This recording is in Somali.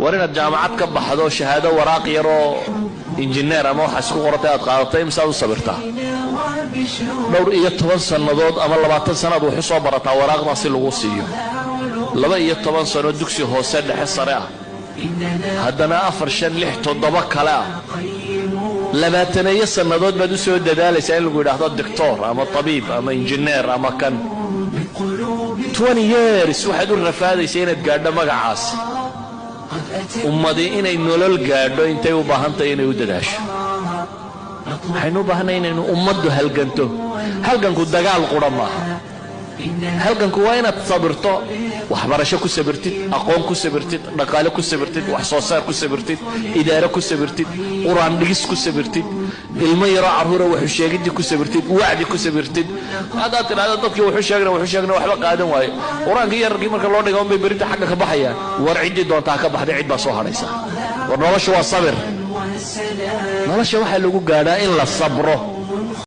ورنا الجامعات كبحضو شهادة وراق يرو انجينير أما وحسكو قرطي أتقاطي مساو صبرتا دور إيه 10 سنوات أما 20 سنة وحصو برتا وراق ناصي لغوصيو لبا إيه 10 سنة دوكسي هوسان لحصة رأى هدنا أفرشان لحتو الضباك لا لما تنية سنوات بدو سوى الدالي سأل لقول هذا الدكتور أما الطبيب أما انجينير أما كان 20 years واحد الرفادي سينة قاعدة مقعاس ummadii inay nolol gaadho intay u baahantay inay u dadaasho waxaynu u baahnay inaynu ummaddu halganto halganku dagaal qura maaha halganku waa inaad sabirto waxbarasho ku sabirtid aqoon ku sabirtid dhaqaale ku sabirtid wax soo saar ku sabirtid idaaro ku sabirtid quraan dhigis ku sabirtid ilmo yaro carruura wuxuu sheegidii ku sabirtid wacdi ku sabirtid hadaad tiraahdo dadkii wuxuu sheegna waxba qaadan waayo quraankii yarkii marka loo dhigo bay berinta xagga ka baxayaan war cidii doontaa ka baxday cid baa soo haraysa war noloshu waa sabir nolosha waxa lagu gaadhaa in la sabro